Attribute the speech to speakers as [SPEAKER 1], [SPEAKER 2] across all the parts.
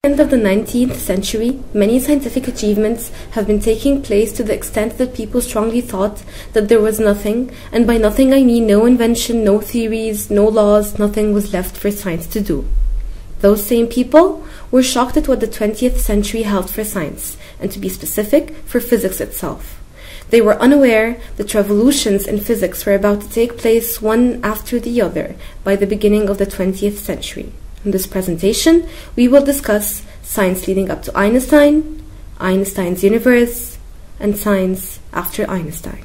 [SPEAKER 1] End of the 19th century, many scientific achievements have been taking place to the extent that people strongly thought that there was nothing, and by nothing I mean no invention, no theories, no laws, nothing was left for science to do. Those same people were shocked at what the 20th century held for science, and to be specific, for physics itself. They were unaware that revolutions in physics were about to take place one after the other by the beginning of the 20th century. In this presentation, we will discuss science leading up to Einstein, Einstein's universe, and science after Einstein.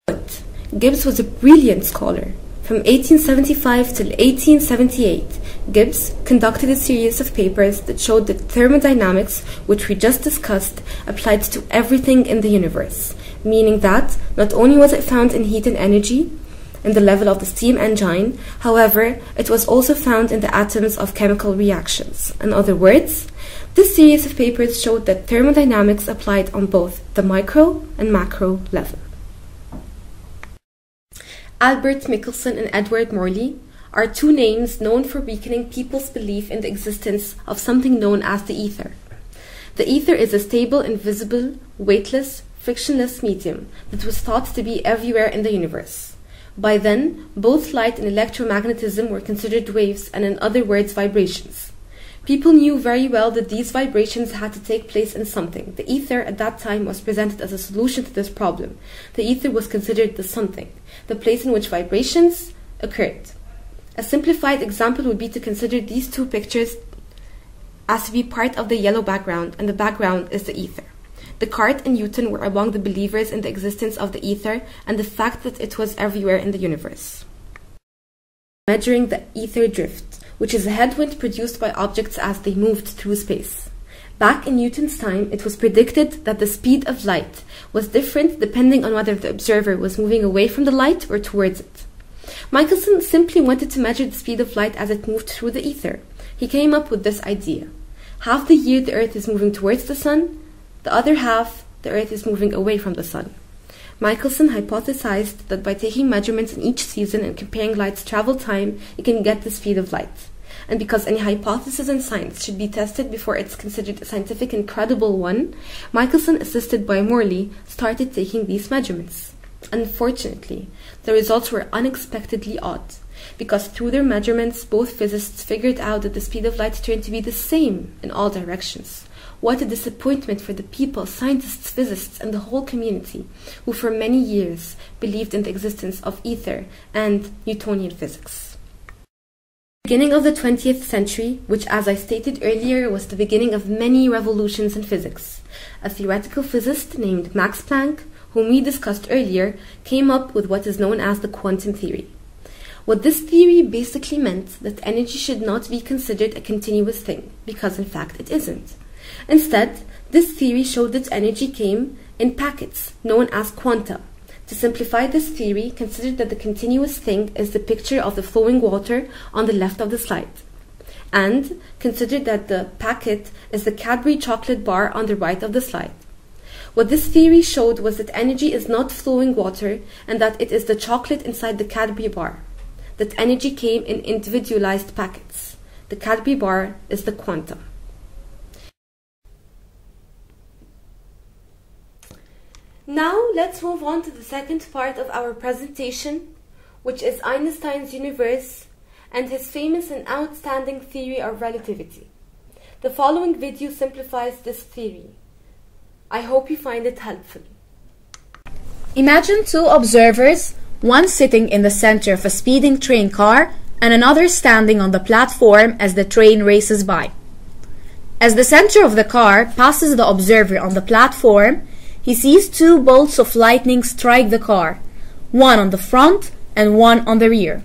[SPEAKER 1] But Gibbs was a brilliant scholar. From 1875 till 1878, Gibbs conducted a series of papers that showed that thermodynamics, which we just discussed, applied to everything in the universe, meaning that not only was it found in heat and energy, in the level of the steam engine, however, it was also found in the atoms of chemical reactions. In other words, this series of papers showed that thermodynamics applied on both the micro and macro level. Albert Michelson and Edward Morley are two names known for weakening people's belief in the existence of something known as the ether. The ether is a stable, invisible, weightless, frictionless medium that was thought to be everywhere in the universe. By then, both light and electromagnetism were considered waves, and in other words, vibrations. People knew very well that these vibrations had to take place in something. The ether at that time was presented as a solution to this problem. The ether was considered the something, the place in which vibrations occurred. A simplified example would be to consider these two pictures as to be part of the yellow background, and the background is the ether. Descartes and Newton were among the believers in the existence of the ether and the fact that it was everywhere in the universe. Measuring the ether drift, which is a headwind produced by objects as they moved through space. Back in Newton's time, it was predicted that the speed of light was different depending on whether the observer was moving away from the light or towards it. Michelson simply wanted to measure the speed of light as it moved through the ether. He came up with this idea. Half the year the Earth is moving towards the sun, the other half, the Earth is moving away from the sun. Michelson hypothesized that by taking measurements in each season and comparing light's travel time, you can get the speed of light. And because any hypothesis in science should be tested before it's considered a scientific and credible one, Michelson, assisted by Morley, started taking these measurements. Unfortunately, the results were unexpectedly odd, because through their measurements, both physicists figured out that the speed of light turned to be the same in all directions. What a disappointment for the people, scientists, physicists, and the whole community, who for many years believed in the existence of ether and Newtonian physics. Beginning of the 20th century, which as I stated earlier was the beginning of many revolutions in physics. A theoretical physicist named Max Planck, whom we discussed earlier, came up with what is known as the quantum theory. What this theory basically meant that energy should not be considered a continuous thing, because in fact it isn't. Instead, this theory showed that energy came in packets, known as quanta. To simplify this theory, consider that the continuous thing is the picture of the flowing water on the left of the slide. And consider that the packet is the Cadbury chocolate bar on the right of the slide. What this theory showed was that energy is not flowing water, and that it is the chocolate inside the Cadbury bar. That energy came in individualized packets. The Cadbury bar is the quanta. Now let's move on to the second part of our presentation, which is Einstein's universe and his famous and outstanding theory of relativity. The following video simplifies this theory. I hope you find it helpful.
[SPEAKER 2] Imagine two observers, one sitting in the center of a speeding train car and another standing on the platform as the train races by. As the center of the car passes the observer on the platform, he sees two bolts of lightning strike the car, one on the front and one on the rear.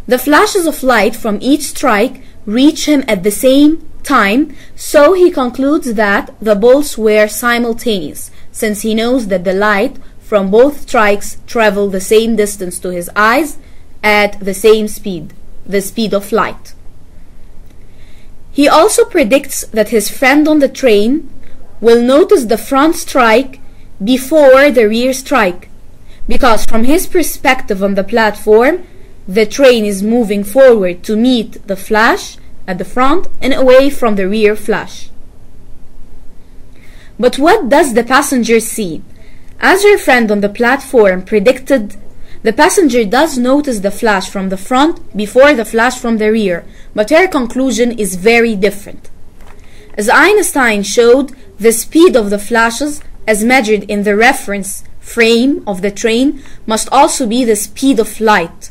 [SPEAKER 2] The flashes of light from each strike reach him at the same time, so he concludes that the bolts were simultaneous, since he knows that the light from both strikes travel the same distance to his eyes at the same speed, the speed of light. He also predicts that his friend on the train will notice the front strike before the rear strike, because from his perspective on the platform, the train is moving forward to meet the flash at the front and away from the rear flash. But what does the passenger see? As her friend on the platform predicted, the passenger does notice the flash from the front before the flash from the rear, but her conclusion is very different. As Einstein showed, the speed of the flashes, as measured in the reference frame of the train, must also be the speed of light.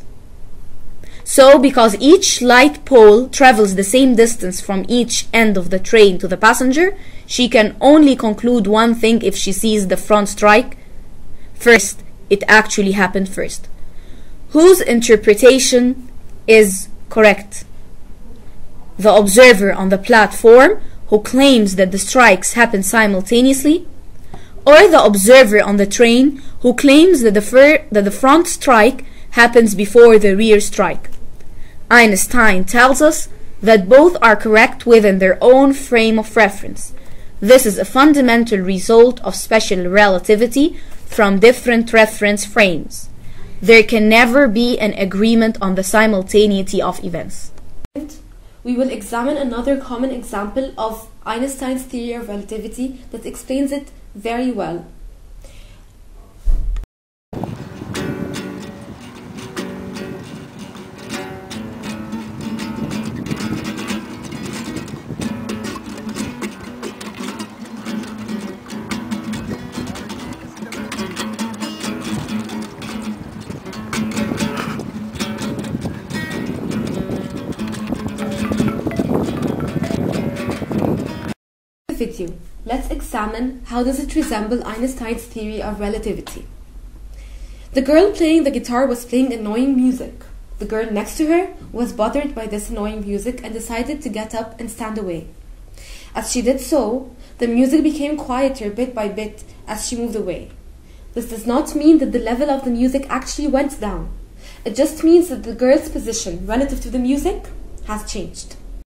[SPEAKER 2] So, because each light pole travels the same distance from each end of the train to the passenger, she can only conclude one thing if she sees the front strike first. It actually happened first. Whose interpretation is correct? The observer on the platform, who claims that the strikes happen simultaneously, or the observer on the train, who claims that the front strike happens before the rear strike? Einstein tells us that both are correct within their own frame of reference. This is a fundamental result of special relativity from different reference frames. There can never be an agreement on the simultaneity of events.
[SPEAKER 1] We will examine another common example of Einstein's theory of relativity that explains it very well. Video. Let's examine how does it resemble Einstein's theory of relativity. The girl playing the guitar was playing annoying music. The girl next to her was bothered by this annoying music and decided to get up and stand away. As she did so, the music became quieter bit by bit as she moved away. This does not mean that the level of the music actually went down. It just means that the girl's position relative to the music has changed.